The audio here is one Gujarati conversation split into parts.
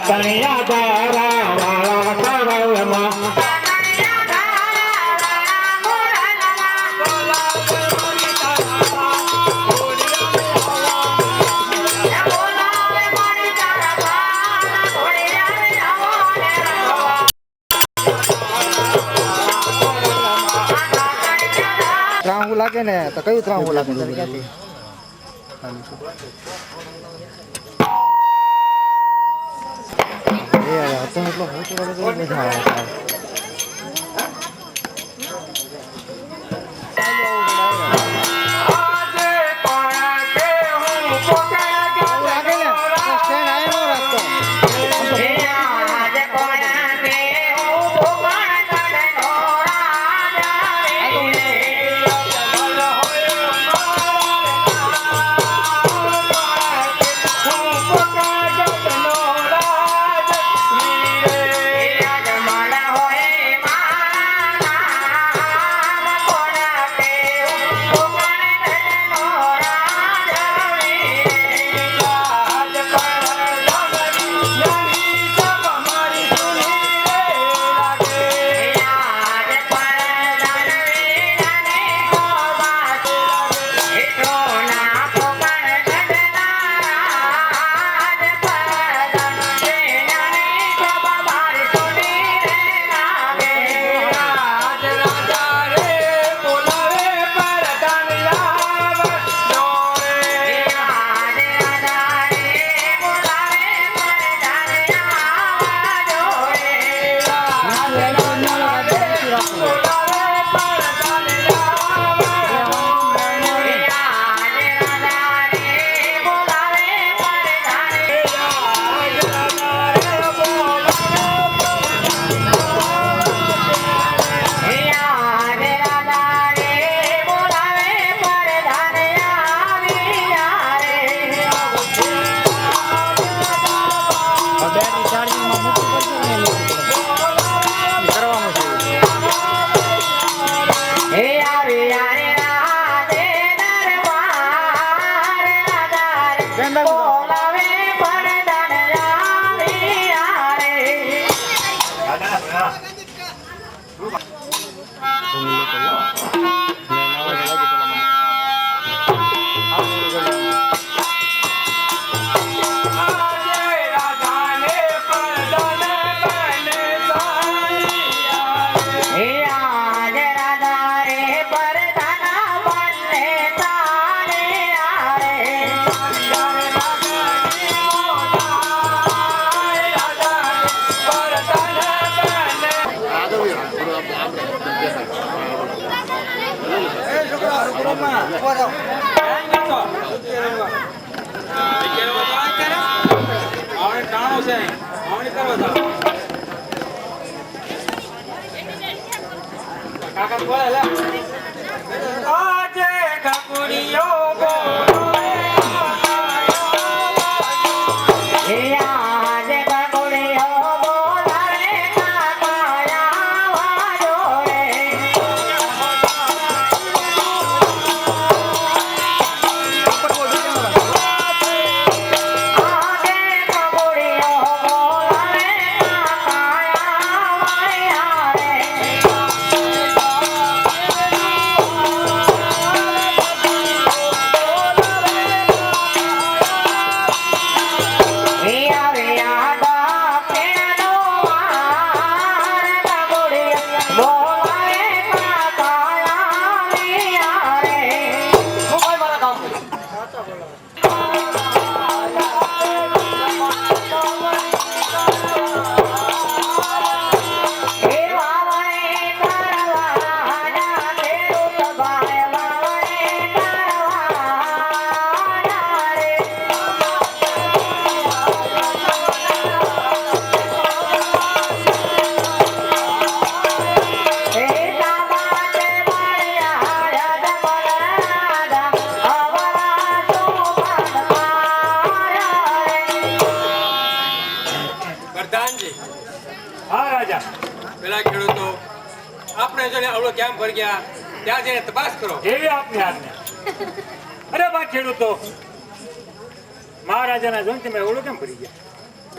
કણિયા ધારા વાળા કરવમાં ત્રાહું લાગે ને તો કયું ત્રાહું લાગે તને ક્યાંથી હતો એટલો મોટો મજા આવે કેમ ભર ગયા ત્યાં જઈને તપાસ કરો એવી આપની આજ્ઞા. અરે બા ખેડૂતો, મહારાજાના જોઈને તમે ઓળો કેમ ભરી ગયા?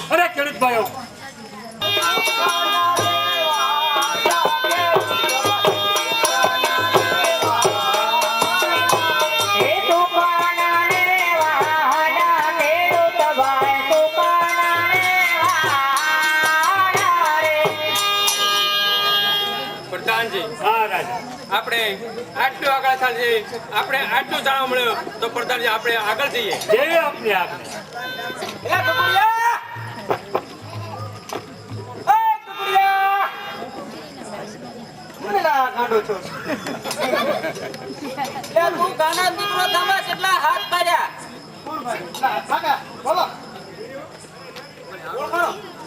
અરે ખેડૂત ભાઈઓ પ્રધાનજી હા રાજા આપણે આટલું આગળ ચાલશે આપણે આટલું જાણવા મળ્યું તો પ્રધાનજી આપણે આગળ જઈએ જેવી આપની આપને એ કપડિયા મને કાઢો છો તું ગાના દીકરો થામા કેટલા હાથ પાડ્યા કાકા બોલો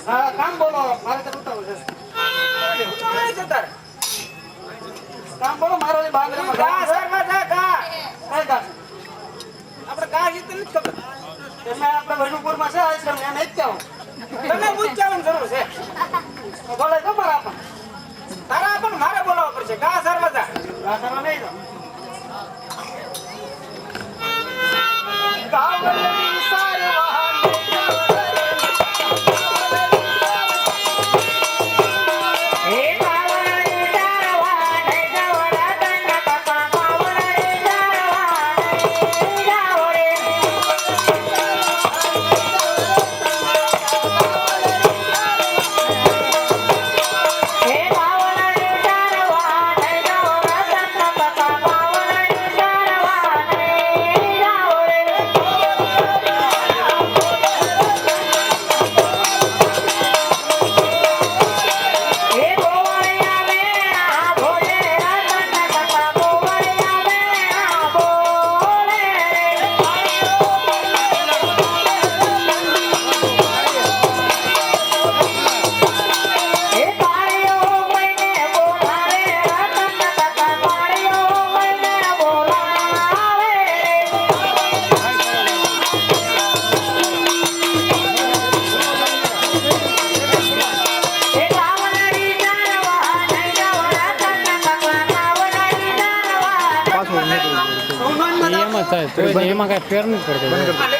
હા કામ બોલો મારે તો ઉતાવળ છે ઉતાવળ છે તારે કામ બોલો મારો એ બાંધરામાં ગા સરમાં જા ગા કઈ કામ આપણે ગા જીતે નથી ખબર તમે આપણે વૈષ્ણુપુરમાં છે આશ્રમ ત્યાં નહીં જ જાઓ તને પૂછવાની જરૂર છે બોલે ખબર આપણ તારા પણ મારે બોલાવવા પડશે ગા સરમાં જા રાસરમાં નહીં જાઓ ગાવલી સારવા એમાં કઈ ફેર નહીં પડતો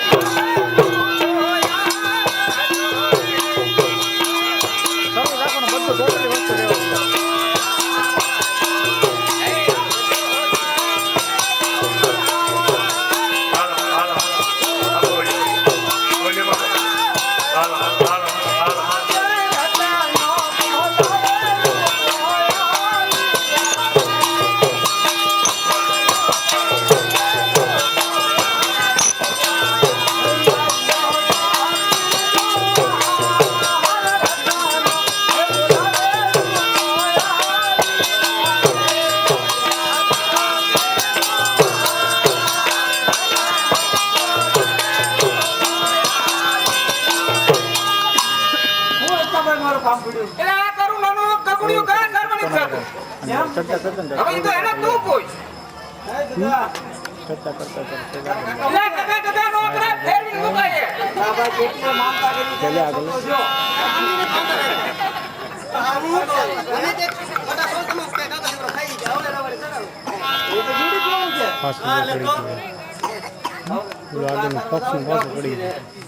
એટલે આ તારું નાનું કકડિયું ગા સરમાં નથી થતું ચર્ચા કરતા ને હવે ઈ તો એને તું પૂછ ચર્ચા કરતા એટલે કકા નો કરે ફેરવી મુકાય આ ભાઈ કેટલો માનતા કરી ચાલે આગળ ખાસ પડી આગળનું પક્ષનું પાછું પડી ગયું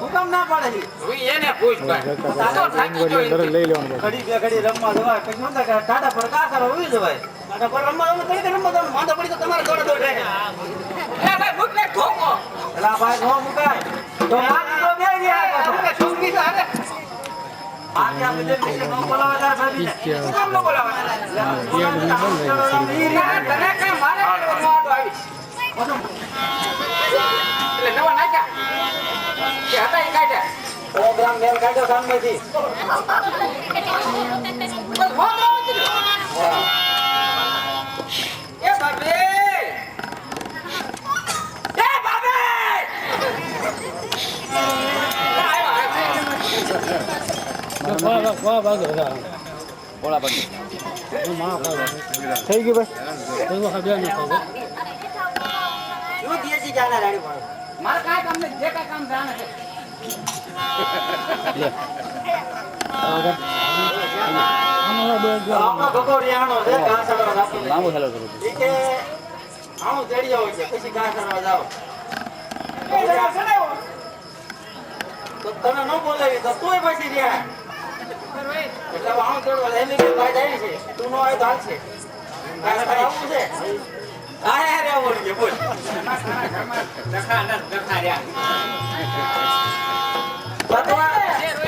હુકમ ના પડે હવે એને પૂછ ભાઈ તાતો થાકી ગયો તરત લઈ લેવાનું ઘડી બે ઘડી રમવા જવાય પછી શું થાય કે ટાટા પર કાસર ઉઈ જવાય ટાટા પર રમવા ઘડી કે રમવા જવાનું માંડો પડી તો તમારે દોડે દોડે એ ભાઈ મુકને ઠોકો એલા ભાઈ નો મુકાય તો મારી તો બે ગયા મુકને ઠોકી તો હાલે આગે આપણે જે વિશે નો બોલાવા જાય ભાભીને શું કામ નો બોલાવાના તને કઈ મારે કરવાનો આડો આવી એટલે નવા નાખ્યા કે હતા ઈ કાઢ્યા પ્રોગ્રામ મેલ કાઢ્યો સામેથી બસ ફોન લાવો વાહ ભાગે હતા ઓલા બંધ હું માં પાડો થઈ ગયું ભાઈ તો ખબર ન પડે શું દીએ જી જાના રાડી પાડો મારે કાંઈ કામ નહીં જે કાંઈ કામ જાણે છે આપણો ગગો રિયાણો છે ઘાસ કરવા જાતો લાંબો ચાલો કરું ઈ કે આવું તેડી જાવ છે પછી ઘાસ કરવા જાવ તો તને ન બોલાવી તો તોય પછી રહ્યા એટલે આવું તેડવા એની કે ભાઈ જાય છે તું નો આવે તો હાલશે ઘાસ કરવા આવવું છે આયા રે બોલ કે બોલ ડખા રહ્યા બતવા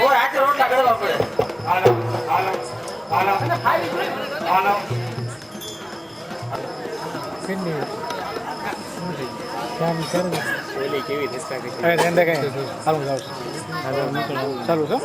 ઓય આજે રોટલા કરવા પડે હાલો હાલો હાલો હાલો કેટલી કામ કરે ઓલી કેવી રિસ્કા કે અરે રેંદા કઈ હાલો જાવ હાલો નીકળો ચાલુ છો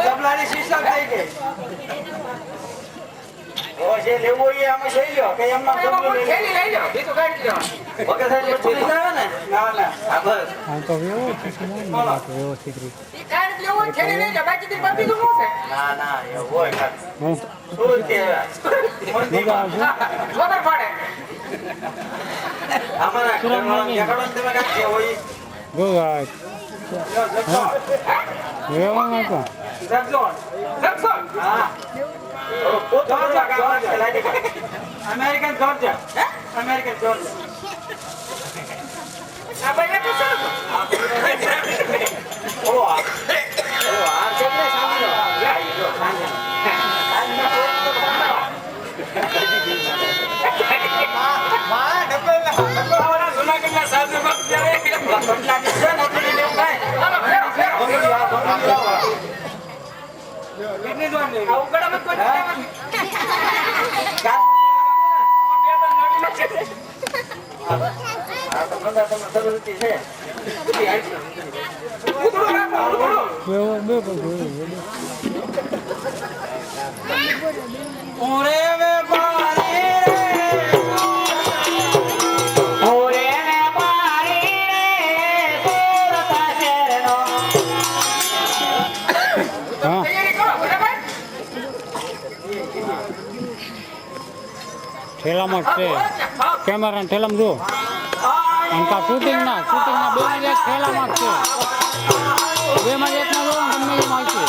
જબલાની સિસ્ટમ થઈ ગઈ ઓ જે લેવો એ અમે લઈ લ્યો કે એમના જબલું લઈ લ્યો લઈ જાઓ બીજું કાઢી જાઓ વગર સાહેબ પછી લઈ આવે ને ના ના આ બસ આમ તો વ્યવસ્થિત વ્યવસ્થિત રીતે ઈ કાઢી લેવો ખેલી લઈ જાઓ બાકી થી બીજું શું છે ના ના એ હોય હું શું કે મજા આવશે ખબર પડે અમારા ઘરમાં ઝઘડો તમે કાઢી હોય ગોગાય વ્યવહાર હતો હા અમેરિકન જોર્જિયા અમેરિકન જોર્જિયા આ ભાઈ તો શું ઓ આ કેટલે સાંભળો જો સાંજે માં ડબલ ના જુનાગઢના સાધુ ભક્ત જ્યારે કેટલા છે નોકરી લેવું કાય કેટલી જોન લે આ ઉગડામાં કોઈ આ તો ધંધા તમને સરસ્વતી છે બધી હાલશે. ઓરે વે પાણી રે ઓરે વે પાણી રે સુરત શહેરનો હા તૈયારી કરો બરાબર ઠેલામાં જ છે કેમેરા ઠેલામાં જો અને કા શૂટિંગના બે માં એક ઠેલામાં જ છે બે માં એકના જો ગમે એ માહિતી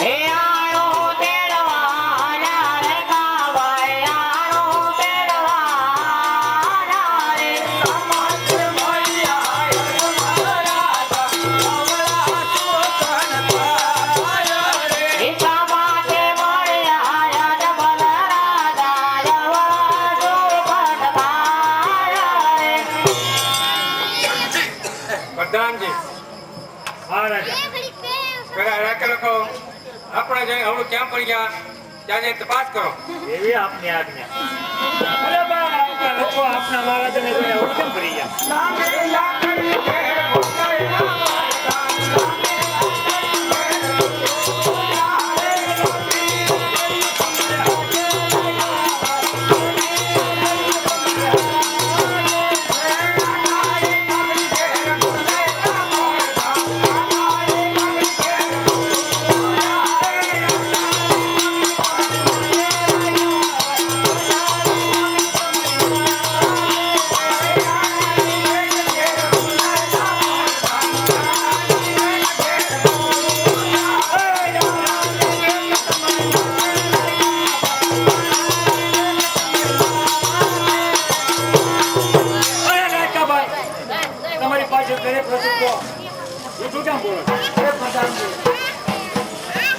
હે આયો તેડવા રે કાવાય આયો તેડવા રે સમજ મળ્યા મહારાજા અવળા સુતન પાયા રે ઈકા માટે મળ્યા યાદ બલરાજા અવળા સુતન પાયા રે પ્રધાનજી મહારાજા પેલા રાખે લોકો આપણે જઈ હવળું ક્યાં પડી ગયા ત્યાં જઈને તપાસ કરો. એવી આપની આજ્ઞા અરે બા આપણા લોકો આપના મહારાજાને જોઈને આવું કેમ કરી ગયા અરે રાજાભાઈ તમારી પાસે દરેક વસ્તુ જૂઠું કેમ બોલો છો? અરે પ્રધાનજી,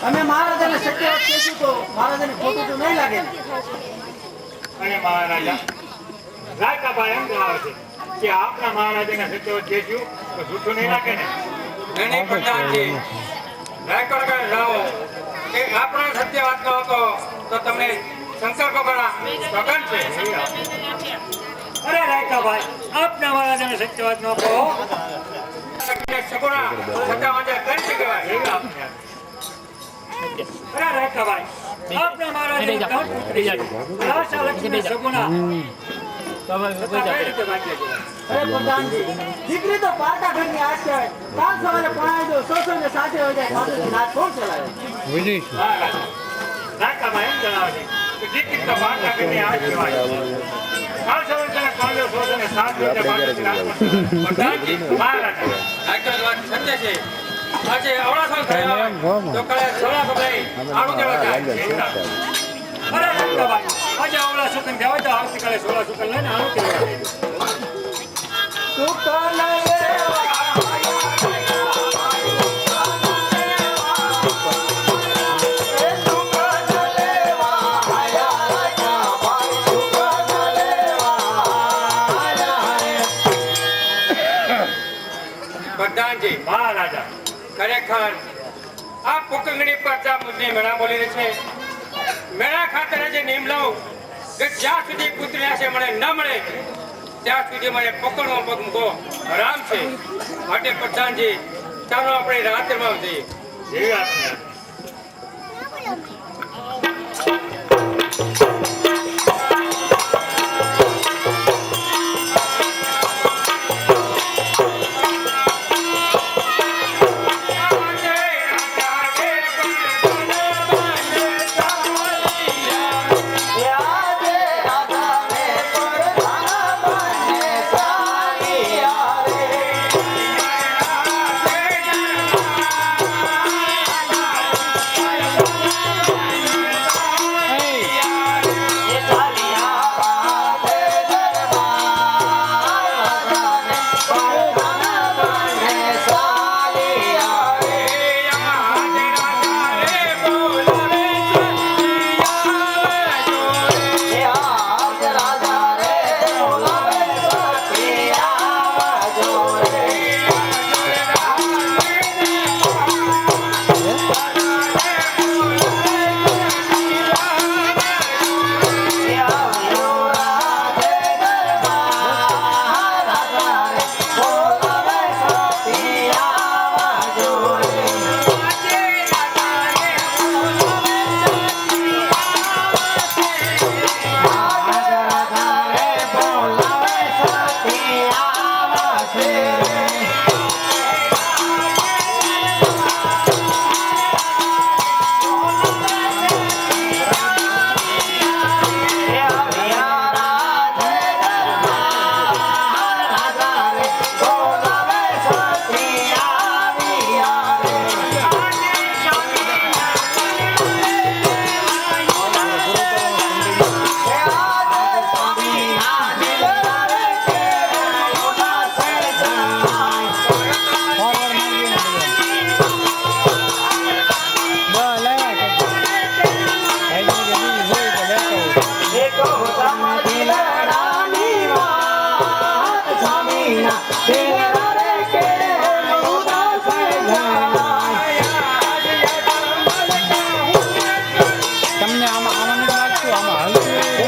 અમે મહારાજાને સત્ય વાત કહીશું તો મહારાજાને ખોટું તો નહીં લાગે ને? અને મહારાજા રાયકાભાઈ એમ જણાવે છે કે આપના મહારાજાને સત્યવત કહેશું તો જૂઠું નહીં લાગે ને નહીં પ્રધાનજી રાખો લગાડ જાઓ કે આપણો સત્ય વાતનો હતો તો તમને શંકર ભગવાન સગન છે. અરે રાયકાભાઈ આપના મહારાજાને સત્યવત ન કહો સગુણા સત્તા વાંચે કરી શકેવાય. એવી આપની આજ્ઞા. અરે રાયકાભાઈ આપના મહારાજાને ધન પુત્રી છે. આશા લક્ષ્મી સગુણા સત્તા કઈ રીતે વાંચે છે? અરે પ્રધાનજી, દીકરી તો પારકા ઘરની આશ કહેવાય. કાલ સવારે પણાવી દો, સોસો ને સાથે હોય જાય, માથું નાચ કોણ ચલાવે? વિજયશું મહારાજા રાયકાભાઈ એમ જણાવે છે કે દીકરી તો પારકા ઘરની આશ કહેવાય. કાલ સવારે તેને પાંજો સોસો ને સાત હોય જાય, માથું નાચ પ્રધાનજી મહારાજા રાખો વાત સત્ય છે. આજે અવળા સાલ થયા હોય તો કાલે સોળા પકડાઈ આણું દેવા જાય. અરે રાયકાભાઈ આજે આવડા સુકન કહેવાય તો આવતીકાલે 16 સુકન લઈને આનું કહેવાય. પ્રધાનજી મહારાજા ખરેખર આ પોકંગણી પર ચા મુદ્દે મેળા બોલી રહી છે. મેળા ખાતર જે નિયમ લઉં કે જ્યાં સુધી પુત્રી આશે મને ન મળે ત્યાં સુધી મને પકડવો પગ મૂકો હરામ છે. માટે પ્રધાનજી ચાલો આપણે રાત્રિમાં જઈએ. એવી આજ્ઞા. રે આમાં નથી લાગતું આમાં હલતું